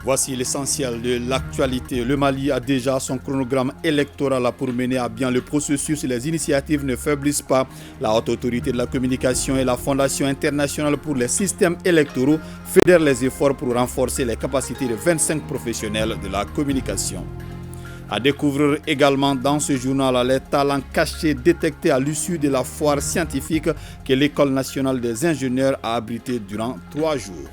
Voici l'essentiel de l'actualité. Le Mali a déjà son chronogramme électoral pour mener à bien le processus. Les initiatives ne faiblissent pas. La Haute Autorité de la Communication et la Fondation internationale pour les systèmes électoraux fédèrent les efforts pour renforcer les capacités de 25 professionnels de la communication. À découvrir également dans ce journal les talents cachés détectés à l'issue de la foire scientifique que l'École nationale des ingénieurs a abritée durant 3 jours.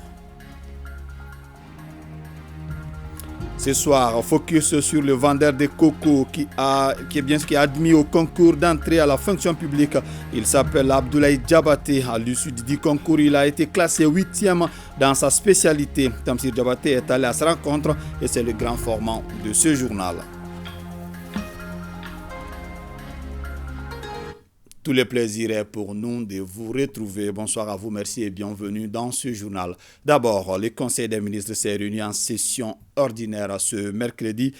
Ce soir, focus sur le vendeur de coco qui est admis au concours d'entrée à la fonction publique. Il s'appelle Abdoulaye Diabaté. À l'issue du concours, il a été classé 8e dans sa spécialité. Tamsir Diabaté est allé à sa rencontre et c'est le grand format de ce journal. Tout le plaisir est pour nous de vous retrouver. Bonsoir à vous, merci et bienvenue dans ce journal. D'abord, le Conseil des ministres s'est réuni en session ordinaire ce mercredi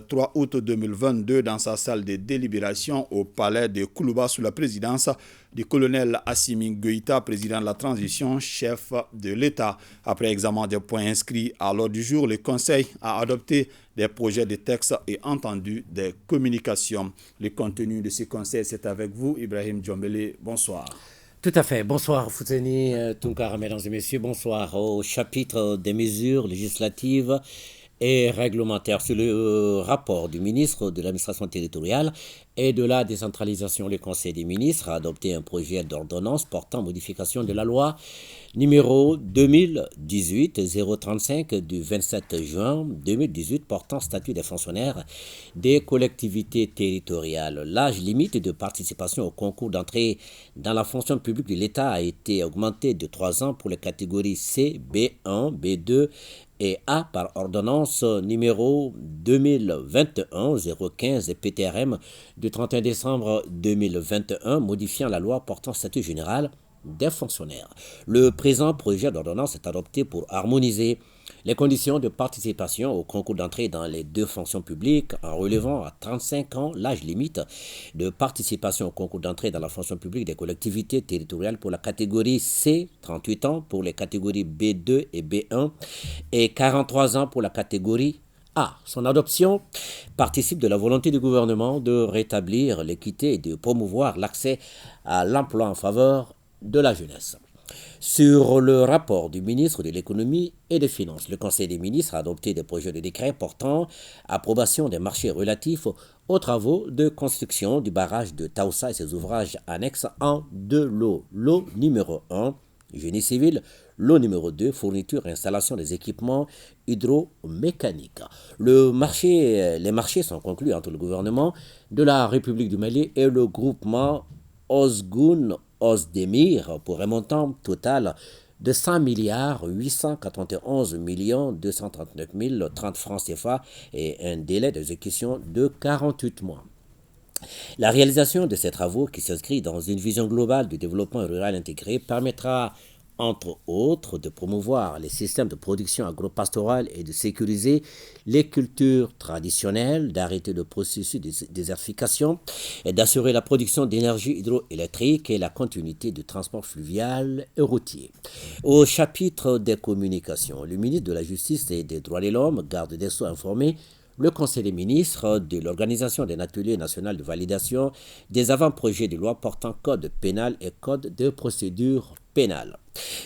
3 août 2022 dans sa salle de délibération au palais de Koulouba sous la présidence du colonel Assimi Goïta, président de la transition, chef de l'État. Après examen des points inscrits à l'ordre du jour, le Conseil a adopté des projets de texte et entendu des communications. Le contenu de ce conseil, c'est avec vous, Ibrahim Djombele. Bonsoir. Tout à fait. Bonsoir, Fouteni Tunkara, mesdames et messieurs. Bonsoir. Au chapitre des mesures législatives et réglementaires sur le rapport du ministre de l'administration territoriale et de la décentralisation, le Conseil des ministres a adopté un projet d'ordonnance portant modification de la loi numéro 2018-035 du 27 juin 2018 portant statut des fonctionnaires des collectivités territoriales. L'âge limite de participation au concours d'entrée dans la fonction publique de l'État a été augmenté de 3 ans pour les catégories C, B1, B2 et A par ordonnance numéro 2021-015 PTRM du 31 décembre 2021 modifiant la loi portant statut général des fonctionnaires. Le présent projet d'ordonnance est adopté pour harmoniser les conditions de participation au concours d'entrée dans les 2 fonctions publiques en relevant à 35 ans l'âge limite de participation au concours d'entrée dans la fonction publique des collectivités territoriales pour la catégorie C, 38 ans pour les catégories B2 et B1 et 43 ans pour la catégorie A. Son adoption participe de la volonté du gouvernement de rétablir l'équité et de promouvoir l'accès à l'emploi en faveur de la jeunesse. Sur le rapport du ministre de l'économie et des finances, le Conseil des ministres a adopté des projets de décret portant approbation des marchés relatifs aux travaux de construction du barrage de Taoussa et ses ouvrages annexes en 2 lots. Lot numéro 1, génie civil. Lot numéro 2, fourniture et installation des équipements hydromécaniques. Les marchés sont conclus entre le gouvernement de la République du Mali et le groupement Osgoun Osdemir pour un montant total de 100 milliards 891 millions 239 030 francs CFA et un délai d'exécution de 48 mois. La réalisation de ces travaux, qui s'inscrit dans une vision globale du développement rural intégré, permettra entre autres de promouvoir les systèmes de production agro-pastorale et de sécuriser les cultures traditionnelles, d'arrêter le processus de désertification et d'assurer la production d'énergie hydroélectrique et la continuité du transport fluvial et routier. Au chapitre des communications, le ministre de la Justice et des Droits de l'Homme, garde des Sceaux, informé le Conseil des ministres de l'organisation d'un atelier national de validation des avant-projets de loi portant code pénal et code de procédure pénale.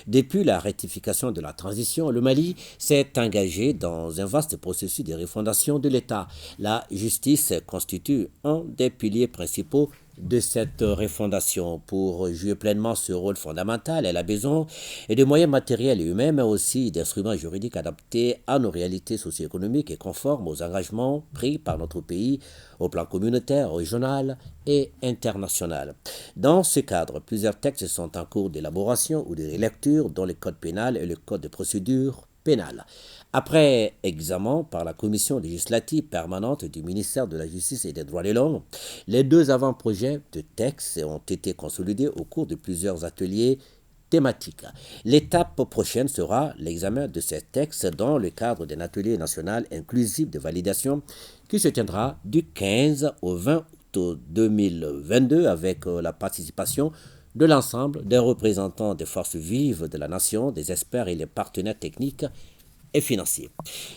Depuis la rectification de la transition, le Mali s'est engagé dans un vaste processus de refondation de l'État. La justice constitue un des piliers principaux de cette refondation. Pour jouer pleinement ce rôle fondamental, elle a besoin de moyens matériels et humains, mais aussi d'instruments juridiques adaptés à nos réalités socio-économiques et conformes aux engagements pris par notre pays au plan communautaire, régional et international. Dans ce cadre, plusieurs textes sont en cours d'élaboration ou de lecture, dont le code pénal et le code de procédure pénale. Après examen par la commission législative permanente du ministère de la Justice et des Droits de l'Homme, les 2 avant-projets de textes ont été consolidés au cours de plusieurs ateliers thématiques. L'étape prochaine sera l'examen de ces textes dans le cadre d'un atelier national inclusif de validation qui se tiendra du 15 au 20 août 2022 avec la participation de l'ensemble des représentants des forces vives de la nation, des experts et les partenaires techniques et financiers.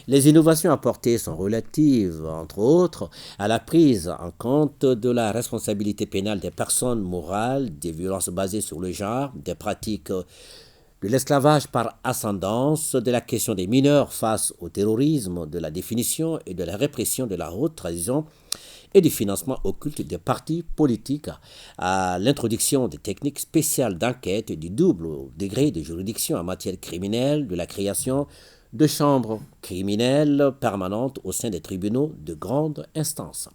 Les innovations apportées sont relatives, entre autres, à la prise en compte de la responsabilité pénale des personnes morales, des violences basées sur le genre, des pratiques de l'esclavage par ascendance, de la question des mineurs face au terrorisme, de la définition et de la répression de la haute trahison et du financement occulte des partis politiques, à l'introduction des techniques spéciales d'enquête et du double degré de juridiction en matière criminelle, de la création de chambres criminelles permanentes au sein des tribunaux de grande instance.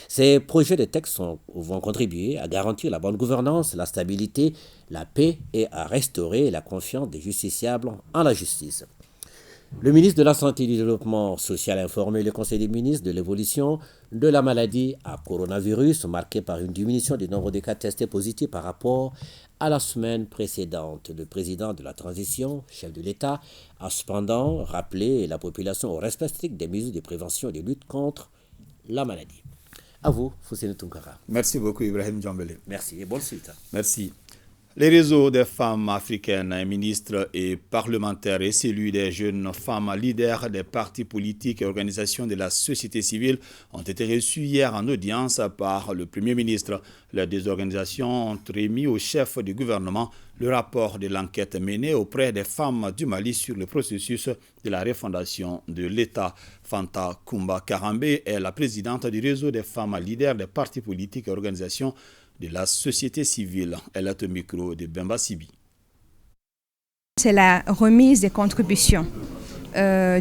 Ces projets de texte vont contribuer à garantir la bonne gouvernance, la stabilité, la paix et à restaurer la confiance des justiciables en la justice. Le ministre de la Santé et du Développement social a informé le Conseil des ministres de l'évolution de la maladie à coronavirus, marquée par une diminution du nombre de cas testés positifs par rapport à la semaine précédente. Le président de la transition, chef de l'État, a cependant rappelé la population au respect strict des mesures de prévention et de lutte contre la maladie. À vous, Foussine Tounkara. Merci beaucoup, Ibrahim Djambélé. Merci et bonne suite. Merci. Les réseaux des femmes africaines, ministres et parlementaires et celui des jeunes femmes leaders des partis politiques et organisations de la société civile ont été reçus hier en audience par le Premier ministre. Les deux organisations ont remis au chef du gouvernement le rapport de l'enquête menée auprès des femmes du Mali sur le processus de la refondation de l'État. Fanta Koumba Karambe est la présidente du réseau des femmes leaders des partis politiques et organisations de la société civile. Elle est au micro de Bemba Sibi. C'est la remise des contributions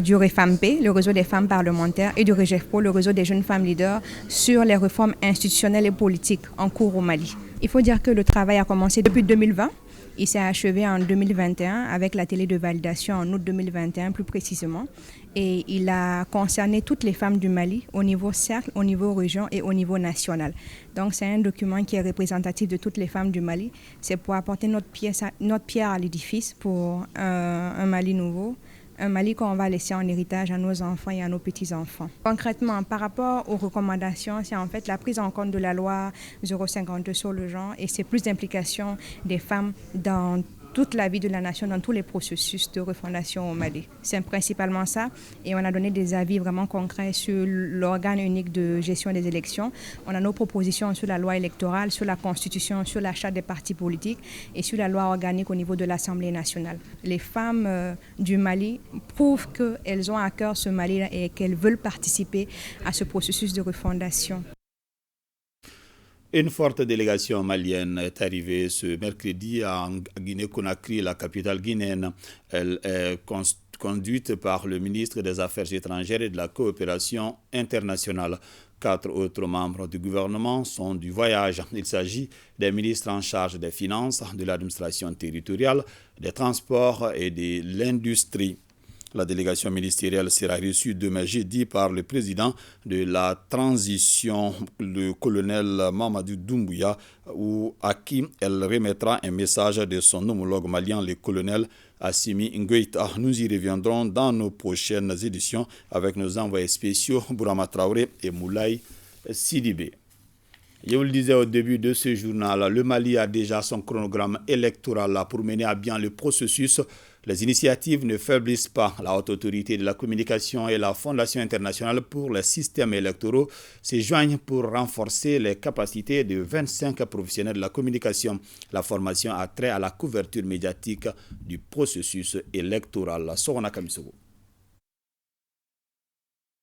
du REFAMP, le réseau des femmes parlementaires, et du REGEFPO, le réseau des jeunes femmes leaders, sur les réformes institutionnelles et politiques en cours au Mali. Il faut dire que le travail a commencé depuis 2020. Il s'est achevé en 2021 avec la télé de validation en août 2021 plus précisément. Et il a concerné toutes les femmes du Mali au niveau cercle, au niveau région et au niveau national. Donc c'est un document qui est représentatif de toutes les femmes du Mali. C'est pour apporter notre pierre à l'édifice pour un Mali nouveau. Un Mali qu'on va laisser en héritage à nos enfants et à nos petits-enfants. Concrètement, par rapport aux recommandations, c'est en fait la prise en compte de la loi 052 sur le genre et c'est plus d'implication des femmes dans toute la vie de la nation, dans tous les processus de refondation au Mali. C'est principalement ça et on a donné des avis vraiment concrets sur l'organe unique de gestion des élections. On a nos propositions sur la loi électorale, sur la constitution, sur la charte des partis politiques et sur la loi organique au niveau de l'Assemblée nationale. Les femmes du Mali prouvent qu'elles ont à cœur ce Mali et qu'elles veulent participer à ce processus de refondation. Une forte délégation malienne est arrivée ce mercredi à Guinée-Conakry, la capitale guinéenne. Elle est conduite par le ministre des Affaires étrangères et de la coopération internationale. 4 autres membres du gouvernement sont du voyage. Il s'agit des ministres en charge des finances, de l'administration territoriale, des transports et de l'industrie. La délégation ministérielle sera reçue demain jeudi par le président de la transition, le colonel Mamadou Doumbouya, à qui elle remettra un message de son homologue malien, le colonel Assimi Ngoïta. Nous y reviendrons dans nos prochaines éditions avec nos envoyés spéciaux Bourama Traoré et Moulay Sidibé. Je vous le disais au début de ce journal, le Mali a déjà son chronogramme électoral pour mener à bien le processus. Les initiatives ne faiblissent pas. La Haute Autorité de la Communication et la Fondation internationale pour les systèmes électoraux se joignent pour renforcer les capacités de 25 professionnels de la communication. La formation a trait à la couverture médiatique du processus électoral. Sorona Kamisogo.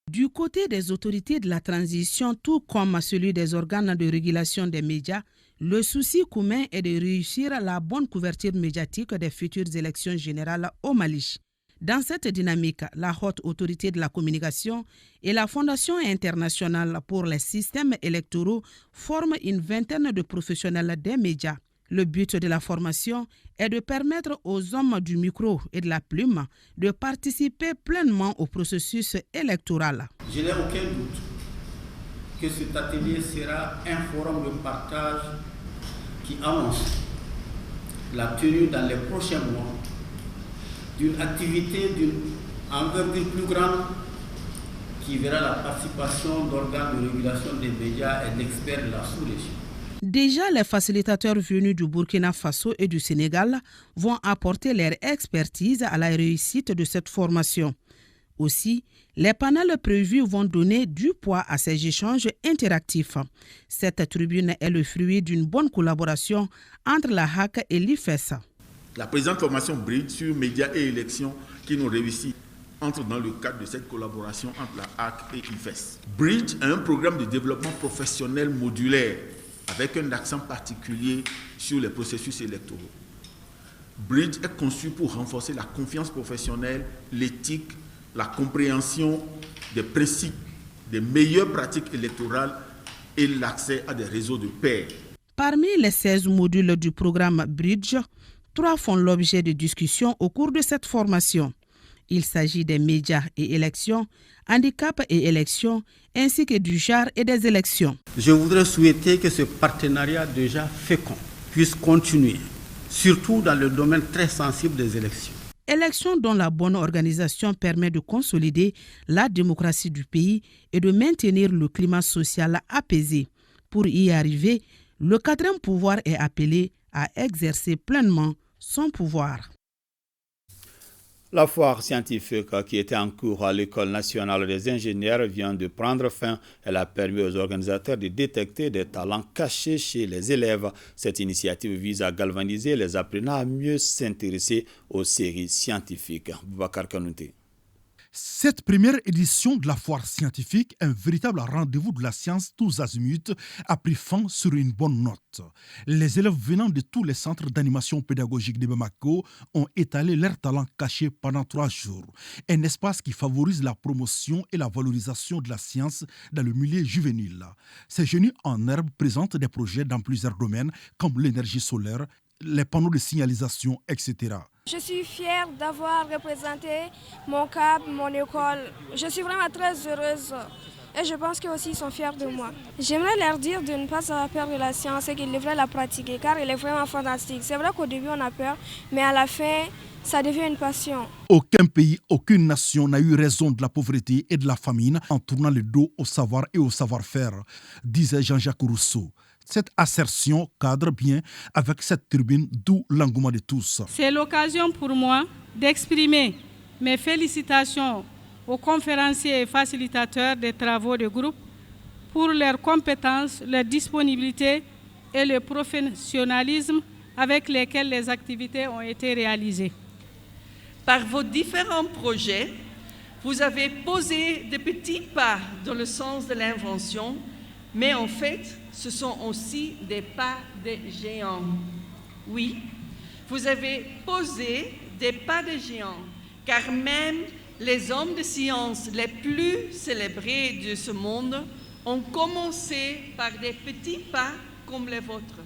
Du côté des autorités de la transition, tout comme celui des organes de régulation des médias, le souci commun est de réussir la bonne couverture médiatique des futures élections générales au Mali. Dans cette dynamique, la Haute Autorité de la Communication et la Fondation internationale pour les systèmes électoraux forment une vingtaine de professionnels des médias. Le but de la formation est de permettre aux hommes du micro et de la plume de participer pleinement au processus électoral. Je n'ai aucun doute que cet atelier sera un forum de partage qui annonce la tenue dans les prochains mois d'une activité d'une envergure plus grande qui verra la participation d'organes de régulation des médias et d'experts de la sous-région. Déjà, les facilitateurs venus du Burkina Faso et du Sénégal vont apporter leur expertise à la réussite de cette formation. Aussi, les panels prévus vont donner du poids à ces échanges interactifs. Cette tribune est le fruit d'une bonne collaboration entre la HAC et l'IFES. La présente formation Bridge sur médias et élections qui nous réussit entre dans le cadre de cette collaboration entre la HAC et l'IFES. Bridge est un programme de développement professionnel modulaire avec un accent particulier sur les processus électoraux. Bridge est conçu pour renforcer la confiance professionnelle, l'éthique, la compréhension des principes, des meilleures pratiques électorales et l'accès à des réseaux de pairs. Parmi les 16 modules du programme Bridge, 3 font l'objet de discussions au cours de cette formation. Il s'agit des médias et élections, handicap et élections, ainsi que du genre et des élections. Je voudrais souhaiter que ce partenariat déjà fécond puisse continuer, surtout dans le domaine très sensible des élections. Élections dont la bonne organisation permet de consolider la démocratie du pays et de maintenir le climat social apaisé. Pour y arriver, le quatrième pouvoir est appelé à exercer pleinement son pouvoir. La foire scientifique qui était en cours à l'École nationale des ingénieurs vient de prendre fin. Elle a permis aux organisateurs de détecter des talents cachés chez les élèves. Cette initiative vise à galvaniser les apprenants à mieux s'intéresser aux séries scientifiques. Boubacar Kanouté. Cette première édition de la foire scientifique, un véritable rendez-vous de la science tous azimuts, a pris fin sur une bonne note. Les élèves venant de tous les centres d'animation pédagogique de Bamako ont étalé leurs talents cachés pendant 3 jours. Un espace qui favorise la promotion et la valorisation de la science dans le milieu juvénile. Ces jeunes en herbe présentent des projets dans plusieurs domaines comme l'énergie solaire, les panneaux de signalisation, etc. Je suis fière d'avoir représenté mon CAP, mon école. Je suis vraiment très heureuse et je pense qu'eux aussi ils sont fiers de moi. J'aimerais leur dire de ne pas avoir peur de la science et qu'ils devraient la pratiquer car elle est vraiment fantastique. C'est vrai qu'au début on a peur, mais à la fin, ça devient une passion. Aucun pays, aucune nation n'a eu raison de la pauvreté et de la famine en tournant le dos au savoir et au savoir-faire, disait Jean-Jacques Rousseau. Cette assertion cadre bien avec cette tribune, d'où l'engouement de tous. C'est l'occasion pour moi d'exprimer mes félicitations aux conférenciers et facilitateurs des travaux de groupe pour leurs compétences, leur disponibilité et le professionnalisme avec lesquels les activités ont été réalisées. Par vos différents projets, vous avez posé de petits pas dans le sens de l'invention, mais en fait, ce sont aussi des pas de géants. Oui, vous avez posé des pas de géants, car même les hommes de science les plus célébrés de ce monde ont commencé par des petits pas comme les vôtres.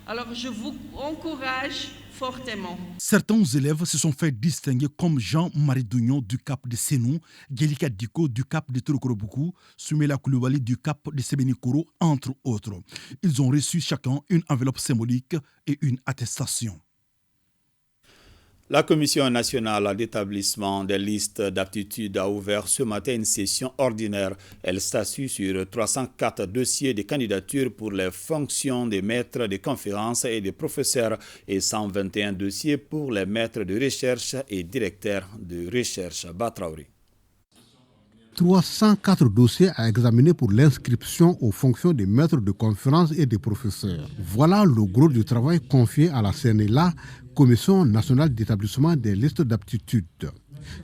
Alors je vous encourage fortement. Certains élèves se sont fait distinguer comme Jean-Marie Dougnon du Cap de Sénou, Gelika Diko du Cap de Torokorobuku, Soumela Koulibaly du Cap de Sebenikoro, entre autres. Ils ont reçu chacun une enveloppe symbolique et une attestation. La Commission nationale d'établissement des listes d'aptitude a ouvert ce matin une session ordinaire. Elle statue sur 304 dossiers de candidature pour les fonctions des maîtres de conférences et des professeurs et 121 dossiers pour les maîtres de recherche et directeurs de recherche. Batraouri. 304 dossiers à examiner pour l'inscription aux fonctions des maîtres de conférences et des professeurs. Voilà le gros du travail confié à la CNELA, Commission nationale d'établissement des listes d'aptitude.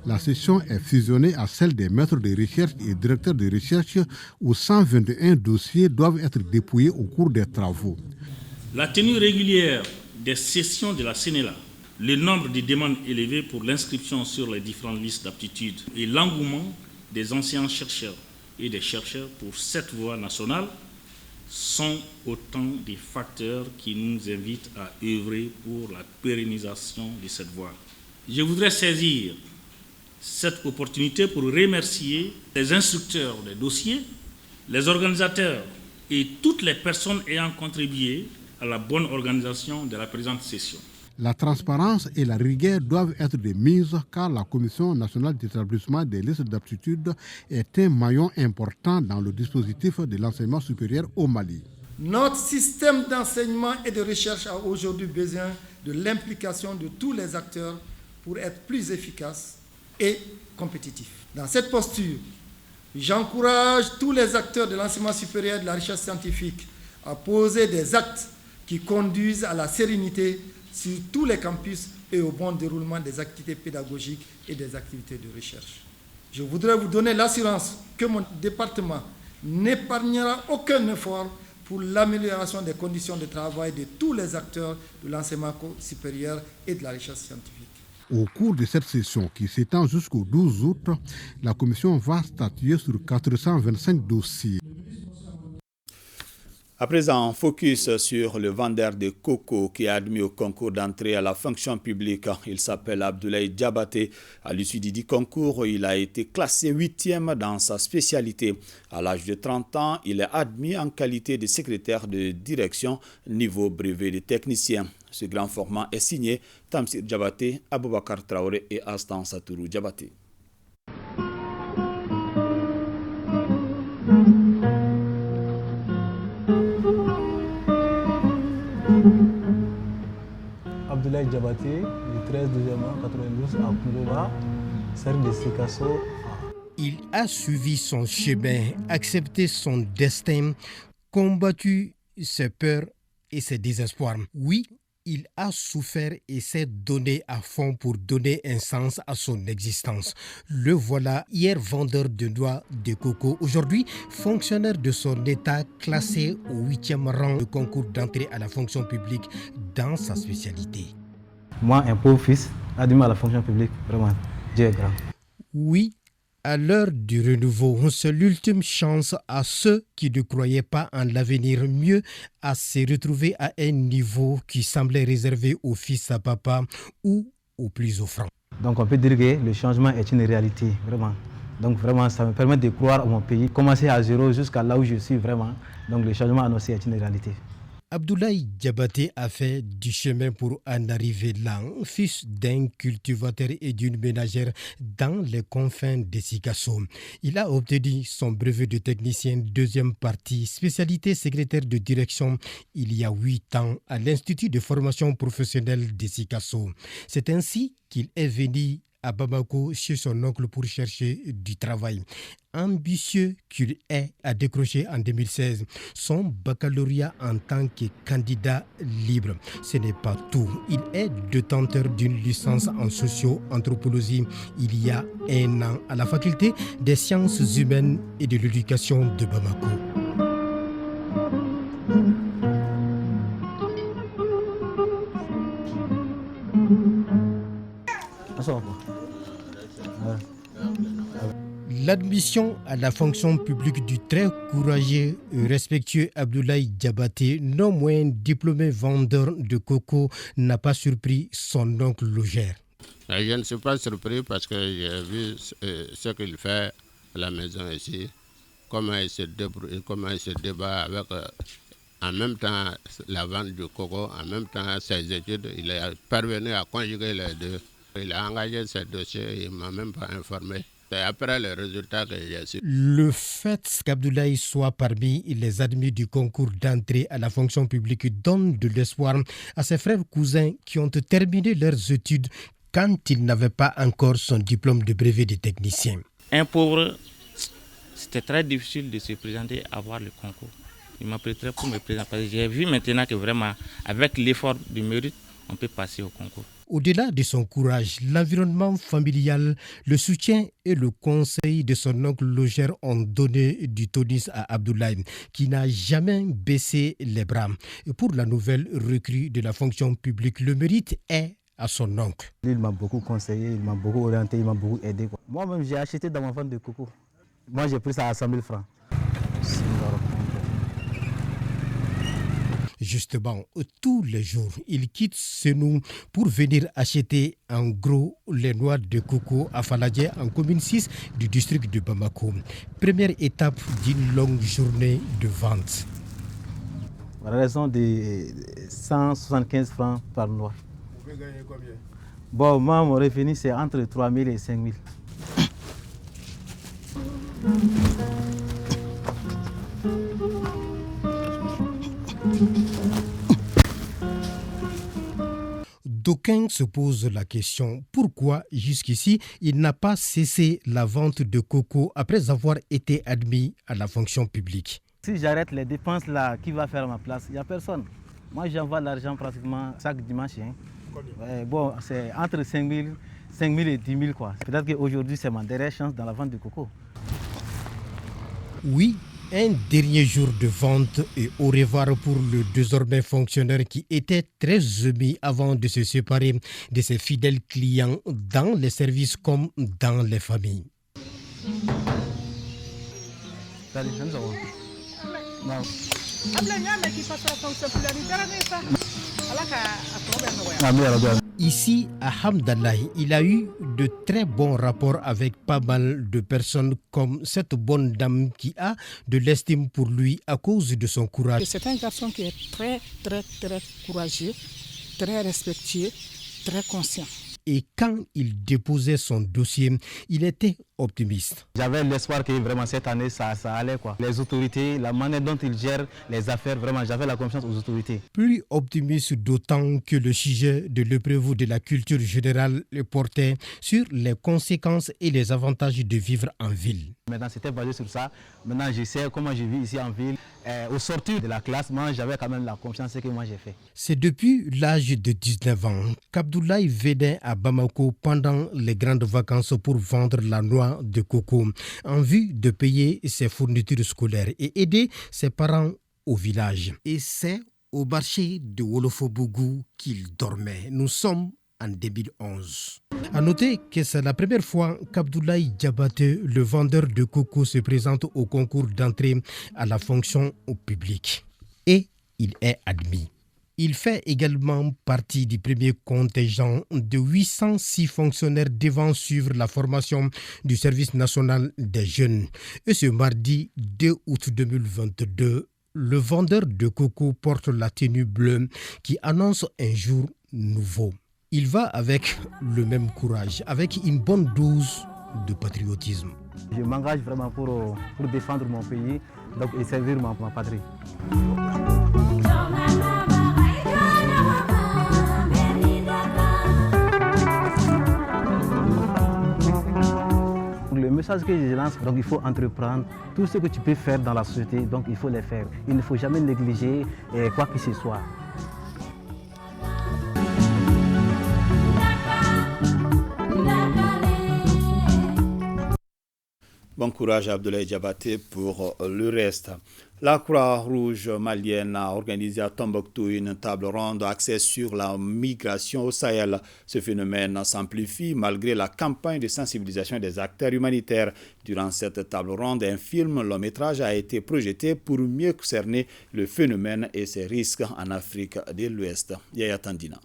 La session est fusionnée à celle des maîtres de recherche et directeurs de recherche où 121 dossiers doivent être dépouillés au cours des travaux. La tenue régulière des sessions de la CNELA, le nombre de demandes élevées pour l'inscription sur les différentes listes d'aptitude et l'engouement des anciens chercheurs et des chercheurs pour cette voie nationale sont autant de facteurs qui nous invitent à œuvrer pour la pérennisation de cette voie. Je voudrais saisir cette opportunité pour remercier les instructeurs des dossiers, les organisateurs et toutes les personnes ayant contribué à la bonne organisation de la présente session. La transparence et la rigueur doivent être de mise car la Commission nationale d'établissement des listes d'aptitude est un maillon important dans le dispositif de l'enseignement supérieur au Mali. Notre système d'enseignement et de recherche a aujourd'hui besoin de l'implication de tous les acteurs pour être plus efficace et compétitif. Dans cette posture, j'encourage tous les acteurs de l'enseignement supérieur et de la recherche scientifique à poser des actes qui conduisent à la sérénité sur tous les campus et au bon déroulement des activités pédagogiques et des activités de recherche. Je voudrais vous donner l'assurance que mon département n'épargnera aucun effort pour l'amélioration des conditions de travail de tous les acteurs de l'enseignement supérieur et de la recherche scientifique. Au cours de cette session qui s'étend jusqu'au 12 août, la commission va statuer sur 425 dossiers. À présent, focus sur le vendeur de coco qui est admis au concours d'entrée à la fonction publique. Il s'appelle Abdoulaye Diabaté. À l'issue du concours, il a été classé 8e dans sa spécialité. À l'âge de 30 ans, il est admis en qualité de secrétaire de direction niveau brevet de technicien. Ce grand format est signé Tamsir Diabaté, Aboubakar Traoré et Astan Satourou Diabaté. Abdoulaye Diabaté, le 13 décembre 92 à Kourouba, serre de Sikasso. Il a suivi son chemin, accepté son destin, combattu ses peurs et ses désespoirs. Oui, il a souffert et s'est donné à fond pour donner un sens à son existence. Le voilà, hier vendeur de noix de coco, aujourd'hui fonctionnaire de son état, classé au 8e rang du concours d'entrée à la fonction publique dans sa spécialité. Moi, un pauvre fils, admis à la fonction publique, vraiment, Dieu est grand. Oui, à l'heure du renouveau, c'est l'ultime chance à ceux qui ne croyaient pas en l'avenir, mieux à se retrouver à un niveau qui semblait réservé aux fils à papa ou aux plus offrants. Donc on peut dire que le changement est une réalité, vraiment. Donc vraiment, ça me permet de croire à mon pays, commencer à zéro jusqu'à là où je suis vraiment. Donc le changement annoncé est une réalité. Abdoulaye Diabaté a fait du chemin pour en arriver là, fils d'un cultivateur et d'une ménagère dans les confins de Sikasso. Il a obtenu son brevet de technicien deuxième partie, spécialité secrétaire de direction il y a 8 ans à l'Institut de formation professionnelle de Sikasso. C'est ainsi qu'il est venu à Bamako chez son oncle pour chercher du travail. Ambitieux qu'il est, a décroché en 2016 son baccalauréat en tant que candidat libre. Ce n'est pas tout. Il est détenteur d'une licence en socio-anthropologie il y a 1 an à la faculté des sciences humaines et de l'éducation de Bamako. L'admission à la fonction publique du très courageux et respectueux Abdoulaye Diabaté, non moins diplômé vendeur de coco, n'a pas surpris son oncle logère. Je ne suis pas surpris parce que j'ai vu ce qu'il fait à la maison ici, comment il se débrouille, comment il se débat avec en même temps la vente du coco, en même temps ses études. Il est parvenu à conjuguer les deux. Il a engagé ses dossiers, il ne m'a même pas informé. C'est après les résultats que j'ai su. Le fait qu'Abdoulaye soit parmi les admis du concours d'entrée à la fonction publique donne de l'espoir à ses frères cousins qui ont terminé leurs études quand ils n'avaient pas encore son diplôme de brevet de technicien. Un pauvre, c'était très difficile de se présenter à avoir le concours. Il m'a prêté pour me présenter parce que j'ai vu maintenant que vraiment, avec l'effort du mérite, on peut passer au concours. Au-delà de son courage, l'environnement familial, le soutien et le conseil de son oncle logère ont donné du tonus à Abdoulaye, qui n'a jamais baissé les bras. Et pour la nouvelle recrue de la fonction publique, le mérite est à son oncle. Il m'a beaucoup conseillé, il m'a beaucoup orienté, il m'a beaucoup aidé. Moi-même, j'ai acheté dans ma vente de coco. Moi, j'ai pris ça à 100 000 francs. Justement, tous les jours, il quitte Senou pour venir acheter en gros les noix de coco à Faladje en commune 6 du district de Bamako. Première étape d'une longue journée de vente. À raison de 175 francs par noix. Vous pouvez gagner combien? Bon, moi, mon revenu, c'est entre 3 000 et 5 000. D'aucuns se posent la question, pourquoi jusqu'ici il n'a pas cessé la vente de coco après avoir été admis à la fonction publique? Si j'arrête les dépenses là, qui va faire à ma place? Il n'y a personne. Moi j'envoie l'argent pratiquement chaque dimanche. Bon, c'est entre 5 000 et 10 000 quoi. Peut-être qu'aujourd'hui c'est ma dernière chance dans la vente de coco. Oui, un dernier jour de vente et au revoir pour le désormais fonctionnaire qui était très ému avant de se séparer de ses fidèles clients dans les services comme dans les familles. Ici, à Hamdallahi, il a eu de très bons rapports avec pas mal de personnes comme cette bonne dame qui a de l'estime pour lui à cause de son courage. C'est un garçon qui est très courageux, très respectueux, très conscient. Et quand il déposait son dossier, il était optimiste. J'avais l'espoir que vraiment cette année ça allait quoi. Les autorités, la manière dont ils gèrent les affaires, vraiment j'avais la confiance aux autorités. Plus optimiste d'autant que le sujet de l'épreuve de la culture générale portait sur les conséquences et les avantages de vivre en ville. Maintenant c'était basé sur ça. Maintenant je sais comment je vis ici en ville. Au sortir de la classe, moi j'avais quand même la confiance que moi j'ai fait. C'est depuis l'âge de 19 ans qu'Abdoulaye venait à Bamako pendant les grandes vacances pour vendre la noix de coco en vue de payer ses fournitures scolaires et aider ses parents au village. Et c'est au marché de Wolofobougou qu'il dormait. Nous sommes en 2011. À noter que c'est la première fois qu'Abdoulaye Diabaté, le vendeur de coco, se présente au concours d'entrée à la fonction publique. Et il est admis. Il fait également partie du premier contingent de 806 fonctionnaires devant suivre la formation du service national des jeunes. Et ce mardi 2 août 2022, le vendeur de coco porte la tenue bleue qui annonce un jour nouveau. Il va avec le même courage, avec une bonne dose de patriotisme. Je m'engage vraiment pour défendre mon pays et servir ma patrie. Le message que je lance, donc il faut entreprendre. Tout ce que tu peux faire dans la société, donc il faut les faire. Il ne faut jamais négliger quoi que ce soit. Bon courage à Abdoulaye Diabaté pour le reste. La Croix-Rouge malienne a organisé à Tombouctou une table ronde axée sur la migration au Sahel. Ce phénomène s'amplifie malgré la campagne de sensibilisation des acteurs humanitaires. Durant cette table ronde, un film long-métrage a été projeté pour mieux cerner le phénomène et ses risques en Afrique de l'Ouest. Yaya Tandina.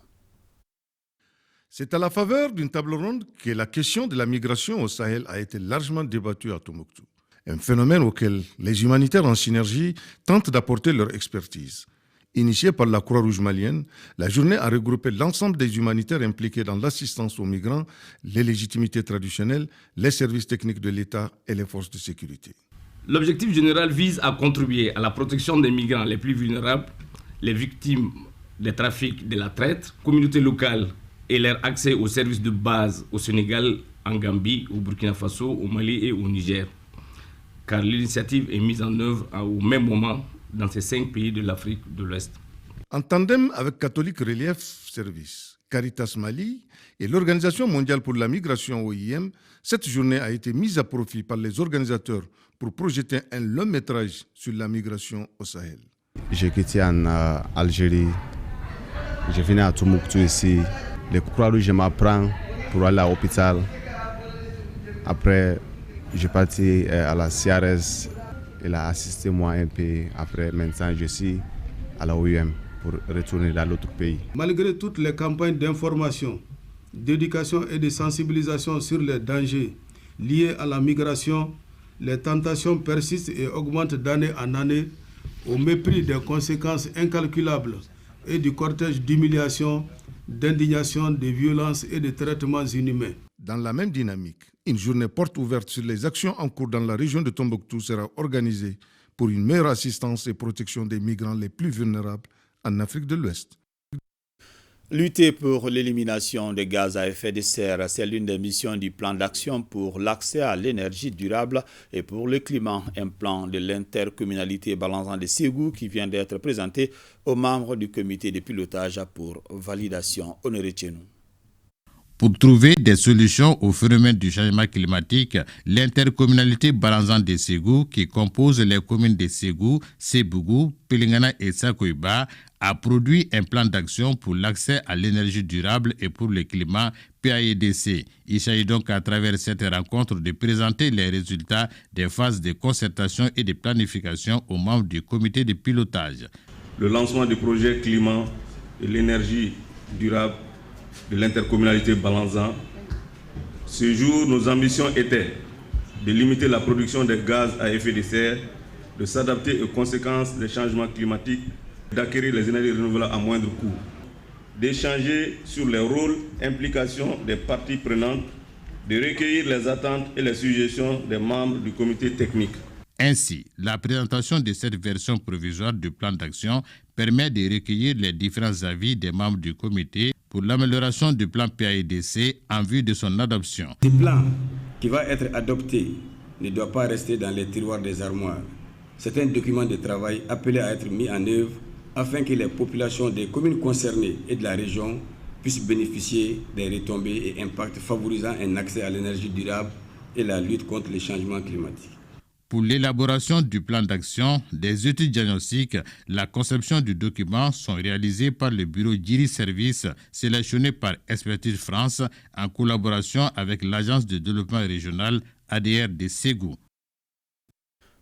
C'est à la faveur d'une table ronde que la question de la migration au Sahel a été largement débattue à Tombouctou. Un phénomène auquel les humanitaires en synergie tentent d'apporter leur expertise. Initiée par la Croix-Rouge malienne, la journée a regroupé l'ensemble des humanitaires impliqués dans l'assistance aux migrants, les légitimités traditionnelles, les services techniques de l'État et les forces de sécurité. L'objectif général vise à contribuer à la protection des migrants les plus vulnérables, les victimes des trafics, de la traite, communautés locales et leur accès aux services de base au Sénégal, en Gambie, au Burkina Faso, au Mali et au Niger. Car l'initiative est mise en œuvre au même moment dans ces 5 pays de l'Afrique de l'Ouest. En tandem avec Catholic Relief Service, Caritas Mali et l'Organisation mondiale pour la migration OIM, cette journée a été mise à profit par les organisateurs pour projeter un long métrage sur la migration au Sahel. J'ai quitté en Algérie, je venais à Tombouctou ici. Les Croix-Rouges m'apprennent pour aller à l'hôpital. Après, je suis parti à la CRS. Il a assisté moi un peu. Après, maintenant, je suis à la OIM pour retourner dans l'autre pays. Malgré toutes les campagnes d'information, d'éducation et de sensibilisation sur les dangers liés à la migration, les tentations persistent et augmentent d'année en année au mépris des conséquences incalculables et du cortège d'humiliation, d'indignation, de violence et de traitements inhumains. Dans la même dynamique, une journée porte ouverte sur les actions en cours dans la région de Tombouctou sera organisée pour une meilleure assistance et protection des migrants les plus vulnérables en Afrique de l'Ouest. Lutter pour l'élimination des gaz à effet de serre, c'est l'une des missions du plan d'action pour l'accès à l'énergie durable et pour le climat, un plan de l'intercommunalité Balanzan de Ségou qui vient d'être présenté aux membres du comité de pilotage pour validation. Honoré Tchenou. Pour trouver des solutions au phénomène du changement climatique, l'intercommunalité Balanzan de Ségou, qui compose les communes de Ségou, Sébougou, Pelingana et Sakoiba, a produit un plan d'action pour l'accès à l'énergie durable et pour le climat PAEDC. Il s'agit donc à travers cette rencontre de présenter les résultats des phases de concertation et de planification aux membres du comité de pilotage. Le lancement du projet climat et l'énergie durable de l'intercommunalité Balanzan. Ce jour, nos ambitions étaient de limiter la production de gaz à effet de serre, de s'adapter aux conséquences des changements climatiques, d'acquérir les énergies renouvelables à moindre coût, d'échanger sur les rôles, implications des parties prenantes, de recueillir les attentes et les suggestions des membres du comité technique. Ainsi, la présentation de cette version provisoire du plan d'action permet de recueillir les différents avis des membres du comité pour l'amélioration du plan PAEDC en vue de son adoption. Ce plan qui va être adopté ne doit pas rester dans les tiroirs des armoires. C'est un document de travail appelé à être mis en œuvre afin que les populations des communes concernées et de la région puissent bénéficier des retombées et impacts favorisant un accès à l'énergie durable et la lutte contre les changements climatiques. Pour l'élaboration du plan d'action, des études diagnostiques, la conception du document sont réalisées par le bureau Diri Service, sélectionné par Expertise France en collaboration avec l'Agence de développement régional ADR de Ségou.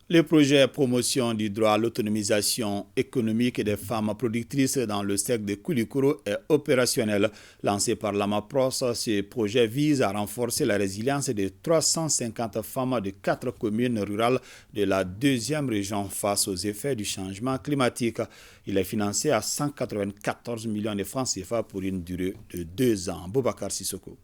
Le projet promotion du droit à l'autonomisation économique des femmes productrices dans le secteur de Koulikoro est opérationnel. Lancé par l'AMAPROS, ce projet vise à renforcer la résilience de 350 femmes de 4 communes rurales de la 2e région face aux effets du changement climatique. Il est financé à 194 millions de francs CFA pour une durée de 2 ans. Boubacar Sissoko.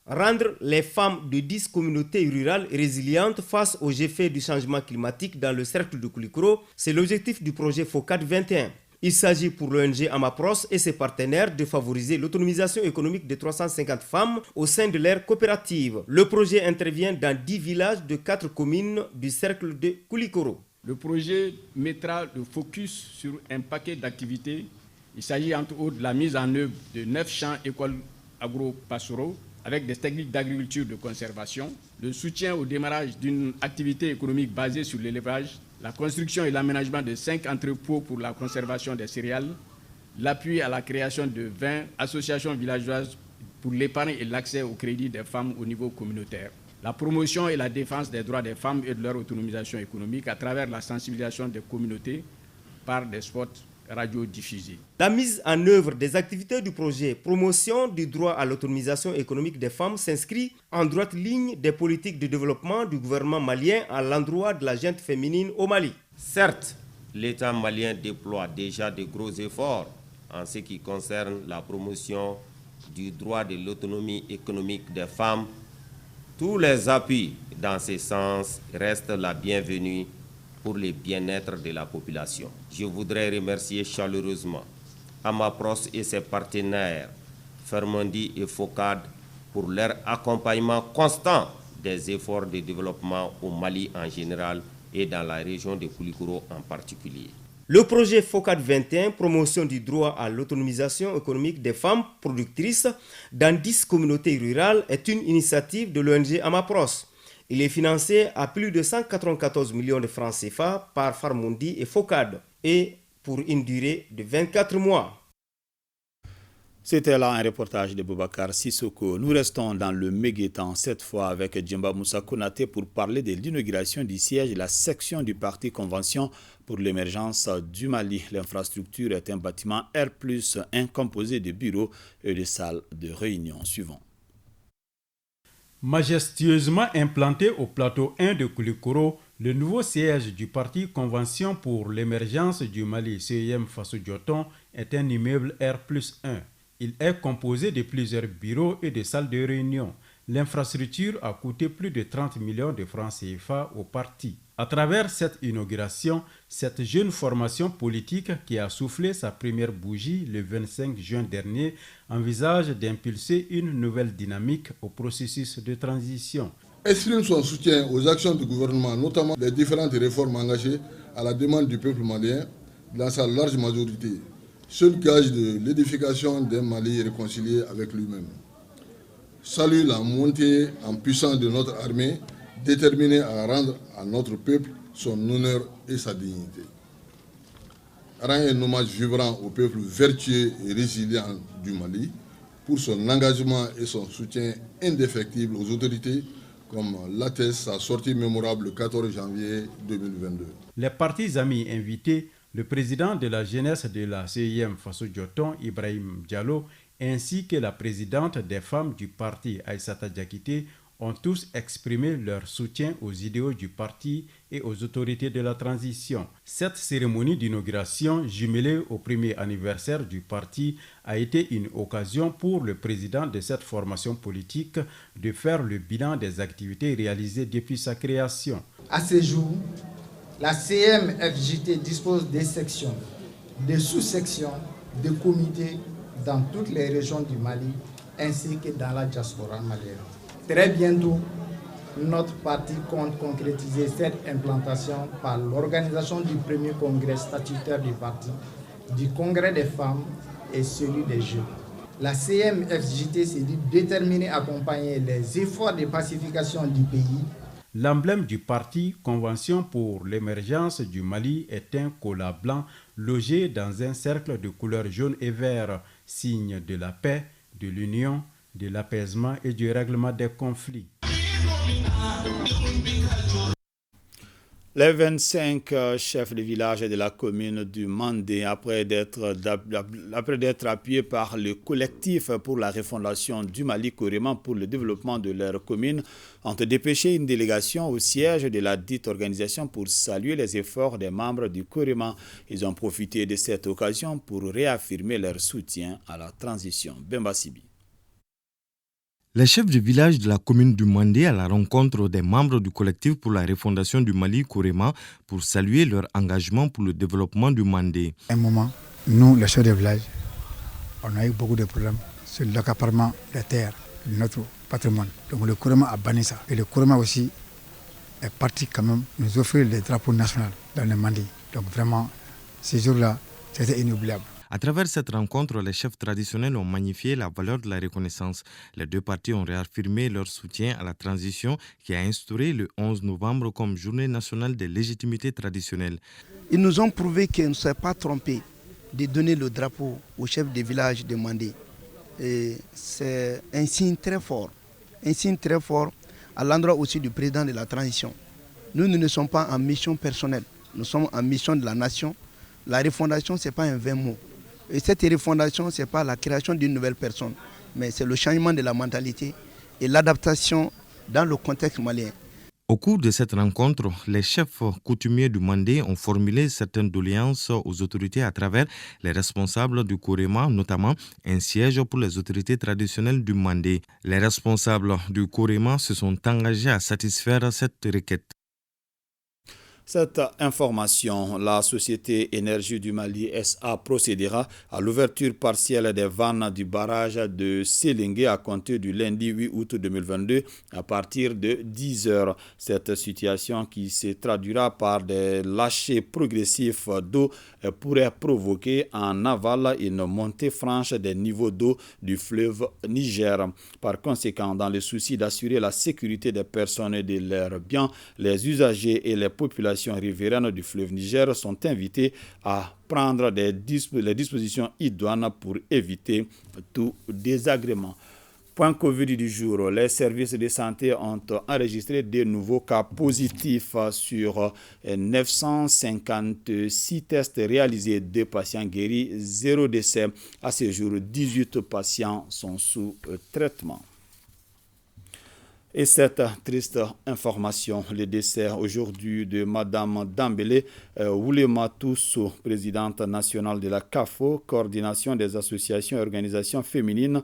Rendre les femmes de 10 communautés rurales résilientes face aux effets du changement climatique dans le cercle de Koulikoro, c'est l'objectif du projet FOCAD 21. Il s'agit pour l'ONG Amapros et ses partenaires de favoriser l'autonomisation économique de 350 femmes au sein de leur coopérative. Le projet intervient dans 10 villages de 4 communes du cercle de Koulikoro. Le projet mettra le focus sur un paquet d'activités. Il s'agit entre autres de la mise en œuvre de 9 champs écoles agro-pastoraux avec des techniques d'agriculture de conservation, le soutien au démarrage d'une activité économique basée sur l'élevage, la construction et l'aménagement de 5 entrepôts pour la conservation des céréales, l'appui à la création de 20 associations villageoises pour l'épargne et l'accès au crédit des femmes au niveau communautaire, la promotion et la défense des droits des femmes et de leur autonomisation économique à travers la sensibilisation des communautés par des spots radiodiffusés. La mise en œuvre des activités du projet promotion du droit à l'autonomisation économique des femmes s'inscrit en droite ligne des politiques de développement du gouvernement malien à l'endroit de la gente féminine au Mali. Certes, l'État malien déploie déjà de gros efforts en ce qui concerne la promotion du droit de l'autonomie économique des femmes. Tous les appuis dans ce sens restent la bienvenue pour le bien-être de la population. Je voudrais remercier chaleureusement Amapros et ses partenaires, Fermondi et FOCAD, pour leur accompagnement constant des efforts de développement au Mali en général et dans la région de Koulikoro en particulier. Le projet FOCAD 21, promotion du droit à l'autonomisation économique des femmes productrices dans 10 communautés rurales, est une initiative de l'ONG Amapros. Il est financé à plus de 194 millions de francs CFA par Farmondi et FOCAD et pour une durée de 24 mois. C'était là un reportage de Boubacar Sissoko. Nous restons dans le Méguétan, cette fois avec Djemba Moussa Konaté pour parler de l'inauguration du siège de la section du parti Convention pour l'émergence du Mali. L'infrastructure est un bâtiment R+1 composé de bureaux et de salles de réunion. Suivant. Majestueusement implanté au plateau 1 de Koulikoro, le nouveau siège du parti Convention pour l'émergence du Mali, CIM Faso Dioton, est un immeuble R+1. Il est composé de plusieurs bureaux et de salles de réunion. L'infrastructure a coûté plus de 30 millions de francs CFA au parti. À travers cette inauguration, cette jeune formation politique qui a soufflé sa première bougie le 25 juin dernier envisage d'impulser une nouvelle dynamique au processus de transition. Exprime son soutien aux actions du gouvernement, notamment les différentes réformes engagées à la demande du peuple malien dans sa large majorité, seul gage de l'édification d'un Mali réconcilié avec lui-même. Salue la montée en puissance de notre armée, déterminée à rendre à notre peuple son honneur et sa dignité. Rend un hommage vibrant au peuple vertueux et résilient du Mali pour son engagement et son soutien indéfectible aux autorités, comme l'atteste sa sortie mémorable le 14 janvier 2022. Les partis amis invités, le président de la jeunesse de la CIM Faso Dioton, Ibrahim Diallo, ainsi que la présidente des femmes du parti, Aïssata Diakité, ont tous exprimé leur soutien aux idéaux du parti et aux autorités de la transition. Cette cérémonie d'inauguration, jumelée au premier anniversaire du parti, a été une occasion pour le président de cette formation politique de faire le bilan des activités réalisées depuis sa création. À ce jour, la CMFJT dispose des sections, des sous-sections, des comités dans toutes les régions du Mali ainsi que dans la diaspora malienne. Très bientôt, notre parti compte concrétiser cette implantation par l'organisation du premier congrès statutaire du parti, du congrès des femmes et celui des jeunes. La CMFJT s'est dit déterminée à accompagner les efforts de pacification du pays. L'emblème du parti Convention pour l'émergence du Mali est un cola blanc logé dans un cercle de couleur jaune et vert, signe de la paix, de l'union, de l'apaisement et du règlement des conflits. Les 25 chefs de village de la commune du Mandé, après d'être appuyés par le collectif pour la refondation du Mali Coréman pour le développement de leur commune, ont dépêché une délégation au siège de la dite organisation pour saluer les efforts des membres du Coréman. Ils ont profité de cette occasion pour réaffirmer leur soutien à la transition. Bemba Sibi. Les chefs de village de la commune du Mandé à la rencontre des membres du collectif pour la refondation du Mali Coréman pour saluer leur engagement pour le développement du Mandé. À un moment, nous, les chefs de village, on a eu beaucoup de problèmes sur l'accaparement des terres, de notre patrimoine. Donc le Coréman a banni ça. Et le Coréman aussi est parti quand même nous offrir les drapeaux nationaux dans le Mali. Donc vraiment, ces jours-là, c'était inoubliable. À travers cette rencontre, les chefs traditionnels ont magnifié la valeur de la reconnaissance. Les deux parties ont réaffirmé leur soutien à la transition qui a instauré le 11 novembre comme journée nationale des légitimités traditionnelles. Ils nous ont prouvé qu'ils ne s'est pas trompés de donner le drapeau aux chefs des villages de Mandé. Et c'est un signe très fort à l'endroit aussi du président de la transition. Nous ne sommes pas en mission personnelle, nous sommes en mission de la nation. La refondation, ce n'est pas un vain mot. Et cette refondation, ce n'est pas la création d'une nouvelle personne, mais c'est le changement de la mentalité et l'adaptation dans le contexte malien. Au cours de cette rencontre, les chefs coutumiers du Mandé ont formulé certaines doléances aux autorités à travers les responsables du Coréman, notamment un siège pour les autorités traditionnelles du Mandé. Les responsables du Coréman se sont engagés à satisfaire cette requête. Cette information, la Société Énergie du Mali SA procédera à l'ouverture partielle des vannes du barrage de Sélingué à compter du lundi 8 août 2022 à partir de 10h. Cette situation qui se traduira par des lâchers progressifs d'eau pourrait provoquer en aval une montée franche des niveaux d'eau du fleuve Niger. Par conséquent, dans le souci d'assurer la sécurité des personnes et de leurs biens, les usagers et les populations riveraines du fleuve Niger sont invités à prendre les dispositions idoines pour éviter tout désagrément. Point Covid du jour, les services de santé ont enregistré de nouveaux cas positifs sur 956 tests réalisés, 2 patients guéris, 0 décès. À ce jour, 18 patients sont sous traitement. Et cette triste information, le décès aujourd'hui de Madame Dambélé Oulematou Sow, présidente nationale de la CAFO, coordination des associations et organisations féminines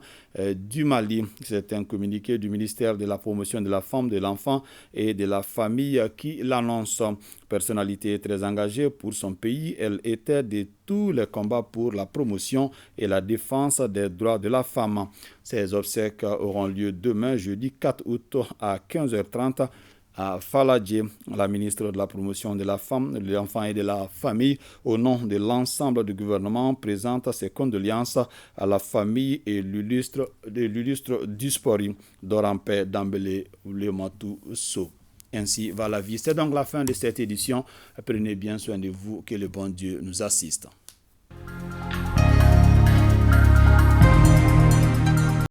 du Mali. C'est un communiqué du ministère de la promotion de la femme, de l'enfant et de la famille qui l'annonce. Personnalité très engagée pour son pays, elle était de tous les combats pour la promotion et la défense des droits de la femme. Ces obsèques auront lieu demain, jeudi 4 août à 15h30 à Faladje. La ministre de la promotion de la femme, de l'enfant et de la famille, au nom de l'ensemble du gouvernement, présente ses condoléances à la famille et l'illustre dispari Dorampé Dambélé Oulematou Sow. Ainsi va la vie. C'est donc la fin de cette édition. Prenez bien soin de vous. Que le bon Dieu nous assiste.